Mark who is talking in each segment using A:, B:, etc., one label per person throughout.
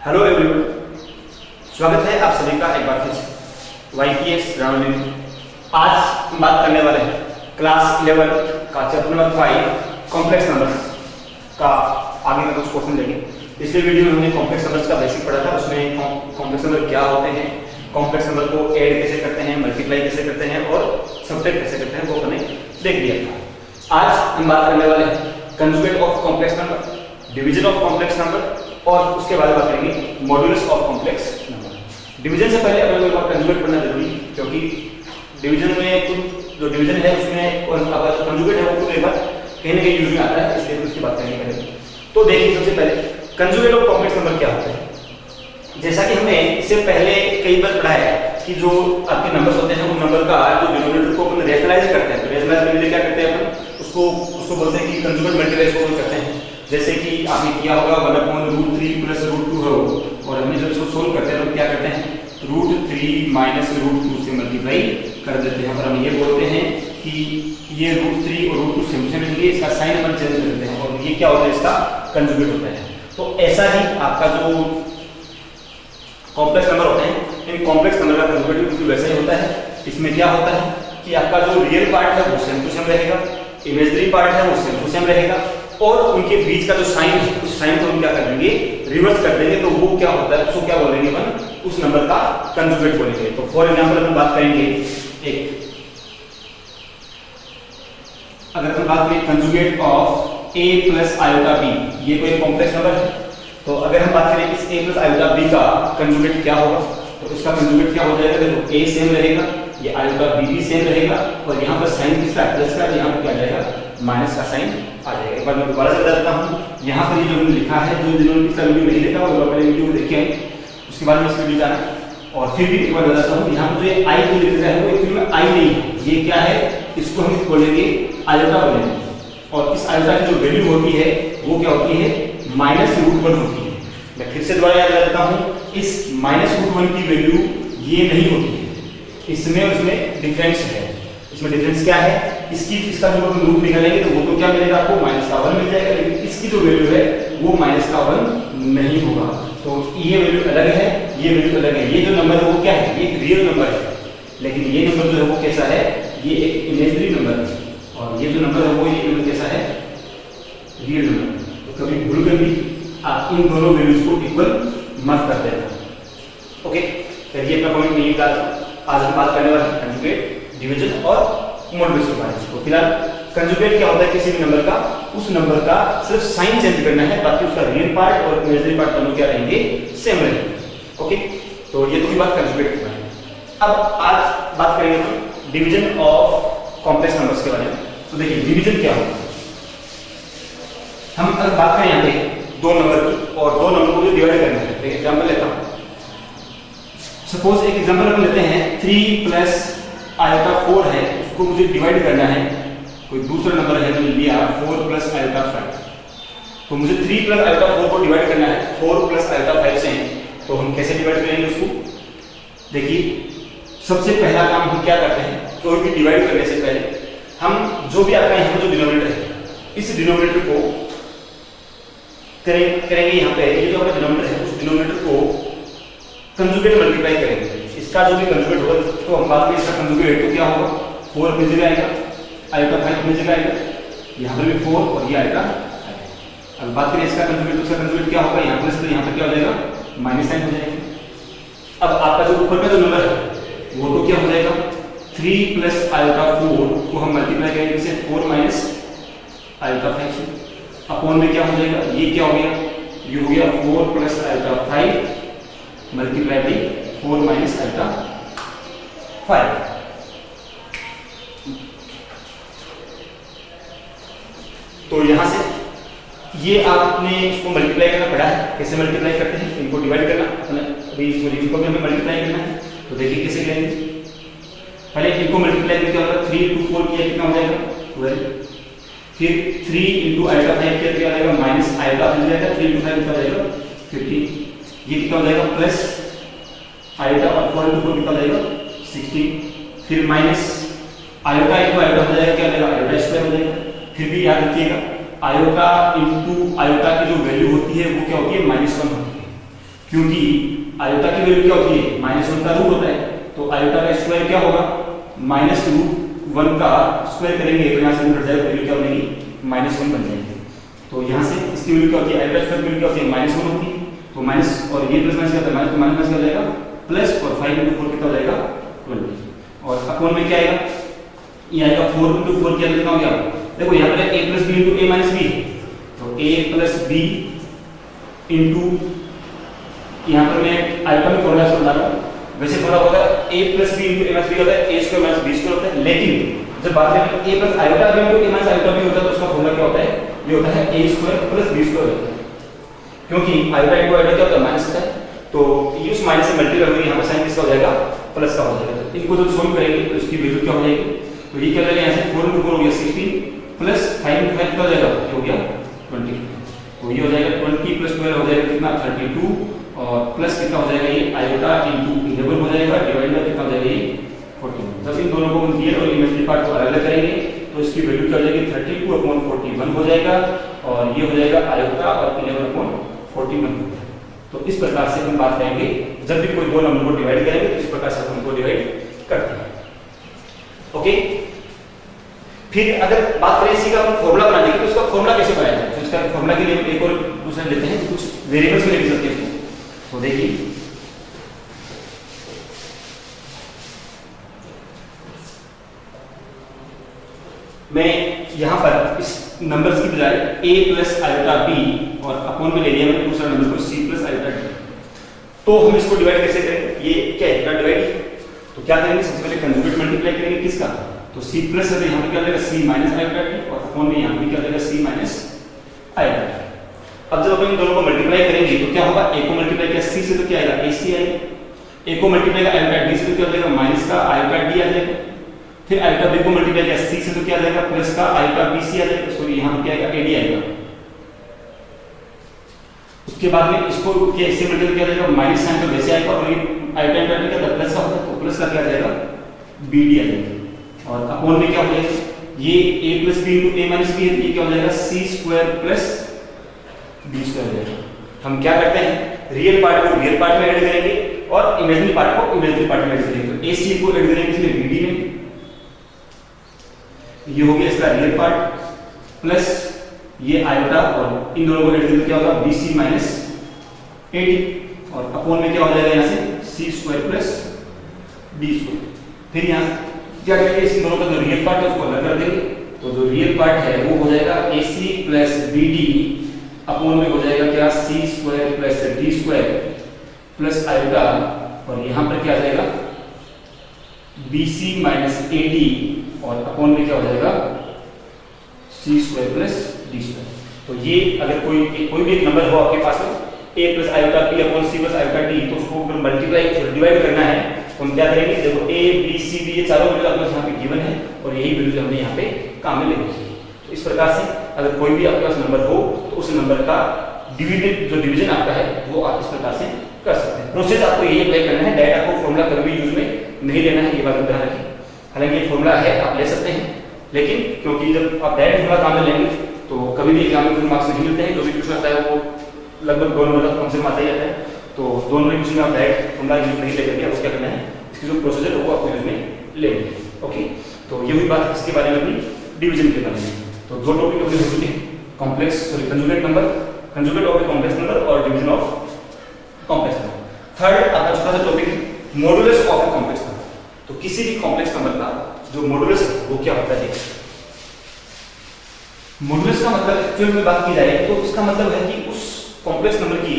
A: Hello everyone, स्वागत है आप सभी का एक बार फिर से YPS ग्रामर में। आज हम बात करने वाले हैं क्लास 11 का चैप्टर नंबर 5 कॉम्प्लेक्स नंबर्स का आगे का कुछ क्वेश्चन लेंगे। पिछले वीडियो में हमने कॉम्प्लेक्स नंबर्स का बेसिक पढ़ा था। उसमें कॉम्प्लेक्स नंबर क्या होते हैं, कॉम्प्लेक्स नंबर को ऐड कैसे करते हैं, मल्टीप्लाई कैसे करते हैं और सब्ट्रैक्ट कैसे करते हैं, वो हमने देख लिया था। आज हम बात करने वाले हैं conjugate of complex number, division of complex number और उसके बाद बात करेंगे modulus of complex number. Division से पहले अपने को एक बार कंजुगेट पढ़ना जरूरी है, क्योंकि डिवीजन में कुछ जो डिवीजन है उसमें अगर कंजुगेट है वो एक बार कहीं ना कहीं यूज में आता है, इसलिए उसकी बात करेंगे पहले। तो देखिए सबसे पहले कंजुगेट ऑफ कॉम्प्लेक्स नंबर क्या होता है। जैसा कि हमने इससे पहले कई बार पढ़ा है कि जो आपके नंबर्स होते हैं उन नंबर का जो डिनोमिनेटर को अपन रेशनलाइज करते हैं, तो रेशनलाइज करने के लिए क्या करते हैं अपन उसको बोलते हैं कि कंजुगेट मल्टीप्लाई करते हैं। जैसे कि आपने किया होगा 1/√3 + √2 है और हमने जब इसको सोल्व करते हैं तो क्या करते हैं √3 - √2 से मल्टीप्लाई कर देते हैं और हम ये बोलते हैं कि ये √3 और √2 सेम सेम मिलेंगे, इसका साइन अपन चेंज कर देते हैं और ये क्या होता है, इसका कंजुगेट होता है। तो ऐसा ही आपका जो कॉम्प्लेक्स नंबर होते हैं, इन कॉम्प्लेक्स नंबर का कंजुगेट बिल्कुल वैसा ही होता है। इसमें क्या होता है कि आपका जो रियल पार्ट है वो सेम टू सेम रहेगा, इमेजिनरी पार्ट है वो सेम टू सेम रहेगा और उनके बीच का जो साइन है उस साइन को हम क्या कर देंगे, रिवर्स कर देंगे। तो वो क्या होता है, उसको क्या बोलेंगे अपन, उस नंबर का कंजुगेट बोलेंगे। तो फॉर एग्जांपल हम बात करेंगे अगर हम बात करें conjugate of a + iota b, ये कोई कॉम्प्लेक्स नंबर है। तो अगर हम बात करें इस a + iota b का कंजुगेट क्या होगा, तो इसका कंजुगेट क्या हो जाएगा, देखो a सेम रहेगा, ये iota b भी सेम रहेगा और यहाँ पर साइन किसका प्लस का, यहाँ पर क्या जाएगा माइनस का साइन आ जाएगा। एक बार मैं दोबारा से बता देता हूँ, यहाँ पर ये जो हमने लिखा है, जो जिन्होंने पिछला वीडियो नहीं देखा वो पहले वीडियो देखें, उसके बाद में इस वीडियो जाना। और फिर भी एक बार बताता हूँ, यहाँ पर जो ये आई को लिख रहा है वो एक्चुअली में आई नहीं है, ये क्या है, इसको हम बोलेंगे आयोटा बोलेंगे और इस आयोटा की जो वैल्यू होती है वो क्या होती है -√1 होती है। मैं फिर से दोबारा याद दिला देता हूँ, इस -√1 की वैल्यू ये नहीं होती है, इसमें और इसमें डिफरेंस है। इसमें डिफरेंस क्या है, इसका जो हम रूट निकालेंगे तो वो तो क्या मिलेगा आपको -1 मिल जाएगा, लेकिन इसकी जो वैल्यू है वो -1 नहीं होगा। तो ये वैल्यू अलग है, ये वैल्यू अलग है। ये जो नंबर है वो क्या है, ये एक रियल नंबर है, लेकिन ये नंबर जो है वो कैसा है, ये एक इमेजिनरी नंबर है और ये जो नंबर है वो ये नंबर कैसा है, रियल नंबर। तो कभी भूल कर भी आप इन दोनों वैल्यूज को इक्वल मत कर देना। ओके, तो ये अपना पॉइंट नहीं था। आज हम बात करने वाले हैं कंजुगेट, डिवीजन और मॉड्यूलस के बारे में। तो फिलहाल कंजुगेट क्या होता है, किसी भी नंबर का उस नंबर का सिर्फ साइन चेंज करना है, बाकी उसका रियल पार्ट और इमेजिनरी पार्ट दोनों क्या रहेंगे, सेम रहेंगे। ओके, तो ये तो हुई बात कंजुगेट के बारे में। अब आज बात करेंगे हम डिवीजन ऑफ कॉम्प्लेक्स नंबर्स के बारे में। तो देखिए डिवीजन क्या होता है, हम अगर बात करें यहाँ पे दो नंबर की और दो नंबर को डिवाइड करना है। एक एग्जांपल लेता हूँ, सपोज एक एग्जांपल हम लेते हैं 3 + iota4 है, उसको मुझे डिवाइड करना है। कोई दूसरा नंबर है, मैंने लिया 4 + iota5, तो मुझे 3 + iota4 को डिवाइड करना है 4 + iota5 से। तो हम कैसे डिवाइड करेंगे उसको, देखिए सबसे पहला काम हम क्या करते हैं, कोई भी डिवाइड करने से पहले हम जो भी आपका यहाँ जो डिनोमिनेटर है, इस डिनोमिनेटर को करेंगे यहाँ पे, ये जो आपका डिनोमिनेटर है उस डिनोमिनेटर को कंजुगेट मल्टीप्लाई करेंगे। इसका जो भी कंजुगेट होगा, तो हम बात करें इसका कंजुगेट तो क्या होगा, 4 अपनी जगह आएगा, iota5 अपनी जगह आएगा, यहाँ पर भी 4 और ये आएगा। अब बात करें इसका कंजुगेट, तो इसका कंजुगेट क्या होगा, यहाँ पर तो यहाँ पर क्या हो जाएगा -साइन हो जाएगा। अब आपका जो ऊपर का जो नंबर है वो तो क्या हो जाएगा, 3 + iota4 को हम मल्टीप्लाई करेंगे इसे 4 - iota5 से, अपॉन में क्या हो जाएगा, ये क्या हो गया, ये हो गया 4 + iota5 मल्टीप्लाई बाई 4 - iota5। तो यहां से ये आपने इसको मल्टीप्लाई करना पड़ा है। कैसे मल्टीप्लाई करते हैं, इनको डिवाइड करना, अभी इनको भी हमें मल्टीप्लाई करना है। तो देखिए कैसे करेंगे, पहले इनको मल्टीप्लाई करके क्या होगा, 3 × 4 किया कितना हो जाएगा 12, फिर 3 × iota5 किया क्या हो जाएगा -iota मिल जाएगा, 3 × 5 कितना हो जाएगा 15, ये कितना हो जाएगा प्लस आयोटा और 4 × 4 कितना हो जाएगा 16, फिर माइनस आयोटा × आयोटा हो जाएगा, क्या हो जाएगा आयोटा स्क्वायर हो जाएगा। फिर भी याद रखिएगा आयोटा × आयोटा की जो वैल्यू होती है वो क्या होती है -1 होती है, क्योंकि आयोटा की वैल्यू क्या होती है, -1 का रूट होता है, तो आयोटा का स्क्वायर क्या होगा, -√1 का स्क्वायर करेंगे तो यहाँ से रूट हट जाएगा, वैल्यू क्या बनेगी, -1 बन जाएगी। तो यहाँ से इसकी वैल्यू क्या होती है, आयोटा स्क्वायर की वैल्यू क्या होती है, -1 होती है, तो माइनस और ये प्लस माइनस क्या होता है, माइनस तो माइनस क्या हो जाएगा प्लस, और 5 × 4 कितना हो जाएगा 20, और अपॉन में क्या आएगा, ये आएगा 4 × 4 क्या लिखना हो गया, देखो यहाँ पर a + b × a - b, तो a + b इंटू, यहाँ पर मैं आयोटा में फॉर्मूला बता रहा हूँ, वैसे थोड़ा होता है a + b × a - b होता है a² - b² होता है, लेकिन जब बात करें a + iota b × a - iota b होता है तो उसका फॉर्मूला क्या होता है, ये होता है a² + b² होता है, क्योंकि आयोटा इंटू आयोटा क्या होता है, माइनस होता है, तो ये उस माइनस से मल्टीप्लाई होगी, यहाँ पर साइन किसका हो जाएगा, प्लस का हो जाएगा। तो इनको जब सोल्व करेंगे तो इसकी वैल्यू क्या हो जाएगी, तो ये क्या हो जाएगा, यहाँ से 4 × 4 हो गया 16 प्लस 5 × 5 क्या हो जाएगा, ये हो गया 20, तो ये हो जाएगा 20 + 12 हो जाएगा कितना 32, और प्लस कितना हो जाएगा, ये आयोटा इंटू 11 हो जाएगा, डिवाइड बाय कितना हो जाएगा, ये 14। जब इन दोनों को रियल और इमेजिनरी पार्ट को अलग करेंगे तो इसकी वैल्यू क्या हो जाएगी, 32/41 हो जाएगा, और ये हो जाएगा आयोटा और 11/41। तो इस प्रकार से हम बात करेंगे, जब भी कोई दो नंबर को डिवाइड करेंगे तो इस प्रकार से हम उनको डिवाइड करते हैं। ओके, फिर अगर बात करें इसी का फॉर्मूला बनाने की, तो इसका फॉर्मूला कैसे बनाया जाए, तो इसका फॉर्मूला के लिए हम एक और दूसरा लेते हैं, कुछ वेरिएबल्स में लिख सकते हैं इसको। तो देखिए मैं यहाँ पर इस नंबर्स की बजाय a + आयोटा b और अपॉन में ले लिया मैंने दूसरा नंबर को c + आयोटा d, तो हम इसको डिवाइड कैसे करेंगे, ये क्या है, इतना डिवाइड, तो क्या करेंगे, सबसे पहले कंजुगेट मल्टीप्लाई करेंगे किसका, तो c प्लस है, यहाँ पे क्या जाएगा c - आयोटा d, और अपॉन में यहाँ पे क्या जाएगा c - आयोटा d। अब जब अपन इन दोनों को मल्टीप्लाई करेंगे तो क्या होगा, a को मल्टीप्लाई किया c से तो क्या आएगा ac आएगा, a को मल्टीप्लाई किया आयोटा d से तो क्या हो जाएगा माइनस का आयोटा d आ जाएगा, फिर आयोटा b को मल्टीप्लाई किया c से तो क्या आ जाएगा प्लस का आयोटा bc आ जाएगा, सॉरी यहाँ पे क्या आएगा ad आएगा। उसके बाद में इसको क्या इससे मल्टीप्लाई किया जाएगा, माइनस साइन तो वैसे आएगा, और ये आयोटा इंटू आयोटा का प्लस का होता है तो प्लस का क्या आ जाएगा bd आ जाएगा, और अपॉन में क्या हो जाएगा, ये a + b × a - b है, ये क्या हो जाएगा c² + b² हो जाएगा। हम क्या करते हैं, रियल पार्ट को रियल पार्ट में ऐड करेंगे और इमेजिनरी पार्ट को इमेजिनरी पार्ट में ऐड करेंगे, तो ac को ऐड करेंगे इसमें bd में, ये हो गया इसका रियल पार्ट, प्लस ये आयोटा, और इन दोनों को ऐड करके क्या होगा bc - ad, और अपॉन में क्या हो जाएगा यहाँ से c² + b²। फिर यहाँ क्या करेंगे, इस दोनों का जो रियल पार्ट है उसको अलग कर देंगे, तो जो रियल पार्ट है वो हो जाएगा ac + bd, अपॉन में हो जाएगा क्या c² + d² प्लस आयोटा, और यहाँ पर क्या आ जाएगा bc - ad, और अपॉन में क्या हो जाएगा c² + d²। तो ये अगर कोई भी एक नंबर हो आपके पास में a + iota b upon c + iota d, तो उसको अगर मल्टीप्लाई डिवाइड करना है तो हम क्या करेंगे, देखो a b c d ये चारों वैल्यू आपके पास यहाँ पे गिवन है, और यही वैल्यू हमने यहाँ पे काम में ले ली है। तो इस प्रकार से अगर कोई भी आपके पास नंबर हो तो उस नंबर का डिवीजन आपका है वो आप इस प्रकार से कर सकते हैं। प्रोसेस आपको यही अप्लाई करना है, डायरेक्ट आपको फॉर्मूला कभी भी यूज में नहीं लेना है, ये बात ध्यान रखिए। हालांकि ये फॉर्मूला है आप ले सकते हैं, लेकिन क्योंकि जब आप डायरेक्ट फॉर्मूला काम में लेंगे तो कभी भी एग्जाम में फुल मार्क्स नहीं मिलते हैं, जो भी क्वेश्चन आता है वो लगभग 2 नंबर तक कम से कम आता ही आता है। तो 2 नंबर क्वेश्चन में आप डायरेक्ट फॉर्मूला यूज नहीं लेकर आपको क्या करना है, इसकी जो प्रोसीजर है वो आपको यूज में लेंगे। ओके, तो ये हुई बात इसके बारे में, अपनी डिवीजन के बारे में। तो 2 टॉपिक अपने हो चुके हैं, complex sorry conjugate number, conjugate of complex number और division of complex number. Third आपका छोटा सा टॉपिक है modulus of a complex number. तो किसी भी कॉम्प्लेक्स नंबर का जो मॉडुलस है वो क्या होता है। मॉडुलस का मतलब एक्चुअल में बात की जाए तो इसका मतलब है कि उस कॉम्प्लेक्स नंबर की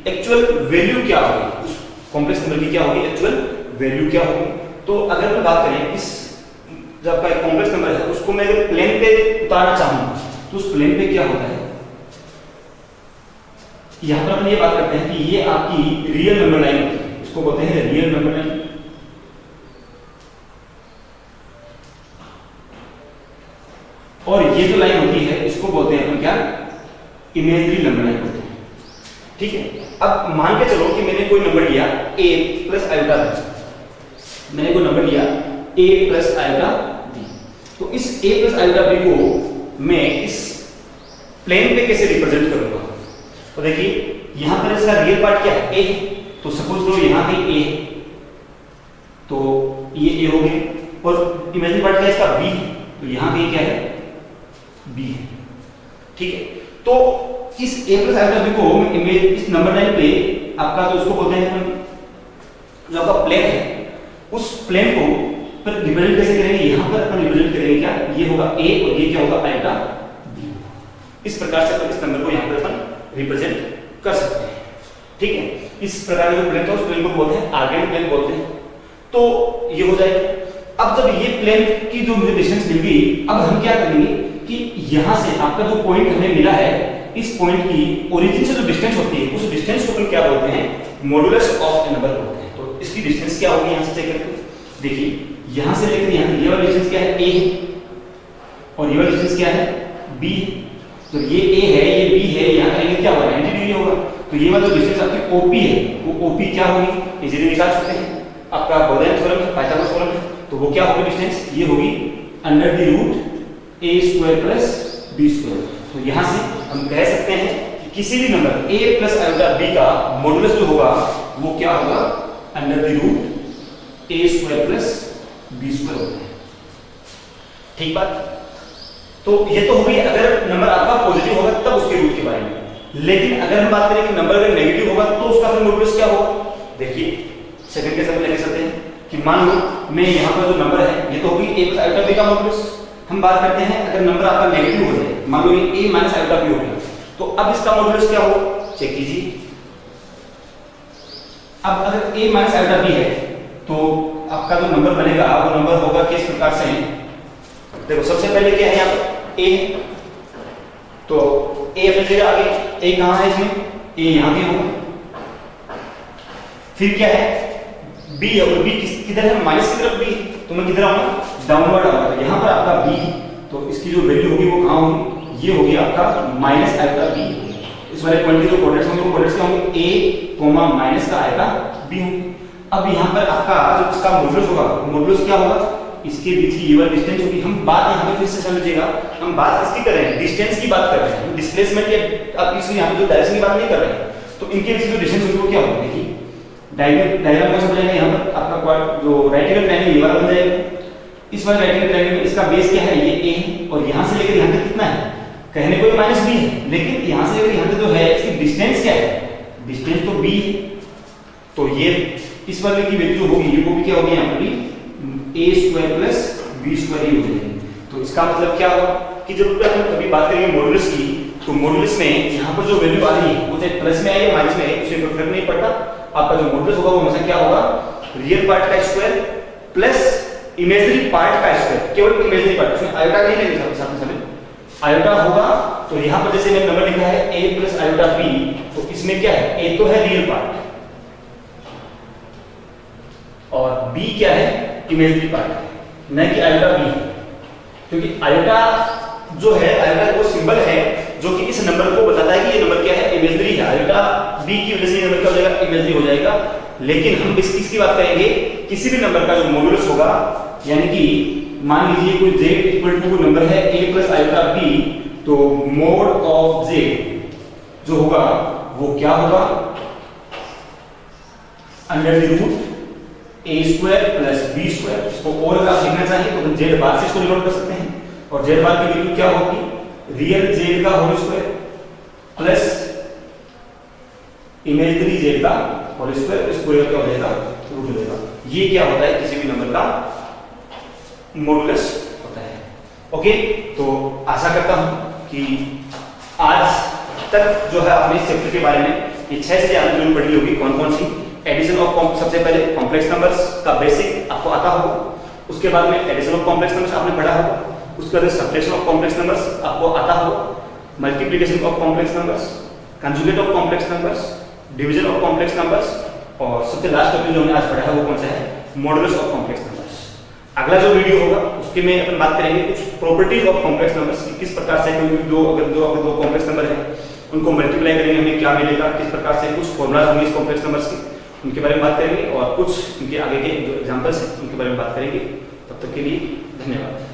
A: एक्चुअल वैल्यू क्या होगी, उस कॉम्प्लेक्स नंबर की क्या होगी एक्चुअल वैल्यू क्या होगी। तो अगर मैं बात करें इस जब आपका एक कॉम्प्लेक्स नंबर है उसको मैं अगर प्लेन पे उतारना चाहूँ तो उस प्लेन पे क्या होता है, यहां पर हम ये बात करते हैं कि ये आपकी रियल नंबर लाइन होती है, इसको बोलते हैं रियल नंबर लाइन। और ये जो लाइन होती है इसको बोलते हैं अपन क्या, इमेजिनरी नंबर लाइन बोलते हैं। ठीक है, अब मान के चलो कि मैंने कोई नंबर लिया a प्लस आयोटा b, मैंने कोई नंबर लिया a प्लस आयोटा b, तो इस a प्लस आयोटा b को मैं इस प्लेन पे कैसे रिप्रेजेंट करूंगा। तो देखिए यहाँ पर इसका रियल पार्ट क्या है, ए। तो सपोज करो यहाँ पे ए है, तो ये ए हो गया, और इमेजिनरी पार्ट क्या है इसका, बी। तो यहाँ पे क्या है, बी है, ठीक है। तो इस a प्लस आयोटा बी को इमेज इस नंबर लाइन पे आपका जो उसको बोलते हैं अपन, जो आपका प्लेन है, उस प्लेन को पर रिप्रेजेंट कैसे करेंगे, यहाँ पर अपन रिप्रेजेंट करेंगे क्या, ये होगा a और ये क्या होगा आयोटा b। इस प्रकार से अपन इस नंबर को यहाँ पर अपन रिप्रेजेंट कर सकते हैं, ठीक है। इस प्रकार का जो प्लेन था उस प्लेन को बोलते हैं आर्गेन प्लेन बोलते हैं। तो ये हो जाएगा। अब जब ये प्लेन की जो मुझे डिस्टेंस मिल गई, अब हम क्या करेंगे कि यहाँ से आपका जो पॉइंट हमें मिला है, इस पॉइंट की ओरिजिन से जो डिस्टेंस होती है, उस डिस्टेंस को अपन क्या बोलते हैं, मॉडुलस ऑफ ए नंबर बोलते हैं। तो इसकी डिस्टेंस क्या होगी, यहाँ से चेक करके देखिए, यहाँ से लेकर यहाँ ये वाला डिस्टेंस क्या है, a है, और ये वाला डिस्टेंस क्या है, b। तो ये a है, ये b है, यहाँ का एंगल क्या होगा, 90 डिग्री होगा। तो ये वाला डिस्टेंस आपकी OP है, वो OP क्या होगी, इजीली निकाल सकते हैं। आपका बोर्डियन थ्योरम है, पाइथागोरस थ्योरम है, तो वो क्या होगी डिस्टेंस, ये होगी under the root a square plus b square. तो यहाँ से हम कह सकते हैं कि किसी भी number a plus iota b का मॉडुलस जो होगा वो क्या होगा, under the root a square plus b square होता है, ठीक बात। तो ये तो हो गई अगर नंबर आपका पॉजिटिव होगा तब उसके रूट के बारे में। लेकिन अगर हम बात करें कि नंबर अगर नेगेटिव होगा तो उसका फिर मॉडुलस क्या होगा, देखिए सेकंड के सब लेके चलते हैं कि मान लो मैं यहाँ पर जो नंबर है ये तो होगी a प्लस आयोटा b का मॉडुलस। हम बात करते हैं अगर नंबर आपका नेगेटिव हो जाए, मान लो ये a माइनस आयोटा b हो गया, तो अब इसका मॉडुलस क्या होगा, चेक कीजिए। अब अगर a माइनस आयोटा b है तो आपका जो नंबर बनेगा वो नंबर होगा किस प्रकार से, देखो सबसे पहले क्या है यहाँ पर a, तो a अपनी जगह आगे, a कहाँ है इसमें, a यहाँ पे होगा। फिर क्या है, b है, और b किधर है, माइनस की तरफ b, तो मैं किधर आऊंगा, डाउनवर्ड आऊंगा। यहाँ पर आपका b, तो इसकी जो वैल्यू होगी वो कहाँ होगी, ये होगी आपका माइनस आयोटा b। इस वाले पॉइंट के जो कोऑर्डिनेट्स होंगे वो कोऑर्डिनेट्स क्या होंगे, a, माइनस का आयोटा b होंगे। अब यहाँ पर आपका जो इसका मॉडुलस होगा, मॉडुलस क्या होगा, इसके बीच की ये वाली डिस्टेंस होगी। हम बात यहाँ पे फिर से समझिएगा, हम बात किसकी कर रहे हैं, डिस्टेंस की बात कर रहे हैं, डिस्प्लेसमेंट या आप इसकी यहाँ पे जो डायरेक्शन की बात नहीं कर रहे हैं। तो इनके बीच जो डिस्टेंस होगी वो क्या होगी, देखिए डायग्राम में समझाएंगे। यहाँ पर आपका जो राइट एंगल ट्रायंगल ये वाला बन जाएगा। इस वाले राइट एंगल ट्रायंगल में इसका बेस क्या है, ये a है, और यहाँ से लेकर यहाँ तक कितना है, कहने को माइनस b है, लेकिन यहाँ से लेकर यहाँ तक जो है इसकी डिस्टेंस क्या है, डिस्टेंस तो b है। तो ये इस वाले की वैल्यू होगी, ये वो भी क्या होगी, यहाँ पर भी a square plus b square ही हो जाएगी। तो इसका मतलब क्या होगा कि जब हम कभी बात करेंगे मॉडुलस की, तो मॉडुलस में यहाँ पर जो वैल्यू आ रही है वो चाहे प्लस में आए या माइनस में आए, उससे कोई फर्क नहीं पड़ता। आपका जो मॉडुलस होगा वो हमेशा क्या होगा, रियल पार्ट का स्क्वायर प्लस इमेजिनरी पार्ट का स्क्वायर, केवल इमेजिनरी पार्ट, उसमें आयोटा नहीं लेंगे साथ में आयोटा होगा। तो यहाँ पर जैसे मैंने नंबर लिखा है a प्लस आयोटा b, तो इसमें क्या है, a तो है रियल पार्ट और b क्या है, इमेजिनरी पार्ट, न कि आयोटा b, क्योंकि आयोटा जो है, आयोटा वो सिंबल है जो कि इस नंबर को बताता है कि ये नंबर क्या है, इमेजिनरी है। आयोटा b की वजह से ये नंबर क्या हो जाएगा, इमेजिनरी हो जाएगा। लेकिन हम इसकी बात करेंगे किसी भी नंबर का जो मॉडुलस होगा, यानी कि मान लीजिए कोई z इक्वल टू नंबर है a प्लस आयोटा b, तो मोड ऑफ z जो होगा वो क्या होगा, under the root a square plus b square. इसको और अगर लिखना चाहिए तो हम z बार से इसको डिनोट कर सकते हैं, और z बार की वैल्यू क्या होगी, रियल z का whole square plus imaginary z का होल स्क्वायर, इस पूरे का क्या हो जाएगा, रूट हो जाएगा। ये क्या होता है, किसी भी नंबर का मॉडुलस होता है। ओके, तो आशा करता हूं कि आज तक जो है आपने इस चैप्टर के बारे में ये 6 चीजें आपने जरूर पढ़ी होगी। कौन कौन सी, एडिशन ऑफ, सबसे पहले कॉम्प्लेक्स नंबर्स का बेसिक आपको आता होगा, उसके बाद में एडिशन ऑफ कॉम्प्लेक्स नंबर्स आपने पढ़ा होगा, उसके बाद सब्ट्रैक्शन ऑफ कॉम्प्लेक्स नंबर्स आपको आता होगा, multiplication of complex numbers, conjugate of complex numbers, division of complex numbers, और सबसे लास्ट टॉपिक जो हमने आज पढ़ा है वो कौन सा है, मॉडुलस ऑफ कॉम्प्लेक्स नंबर्स। अगला जो वीडियो होगा उसके में अपन बात करेंगे कुछ प्रॉपर्टीज ऑफ कॉम्प्लेक्स नंबर्स की, किस प्रकार से अगर दो कॉम्प्लेक्स नंबर है उनको मल्टीप्लाई करेंगे हमें क्या मिलेगा, किस प्रकार से कुछ फॉर्मूला होंगे इस कॉम्प्लेक्स नंबर्स के, उनके बारे में बात करेंगे, और कुछ इनके आगे के जो एग्जांपल्स हैं उनके बारे में बात करेंगे। तब तक के लिए धन्यवाद।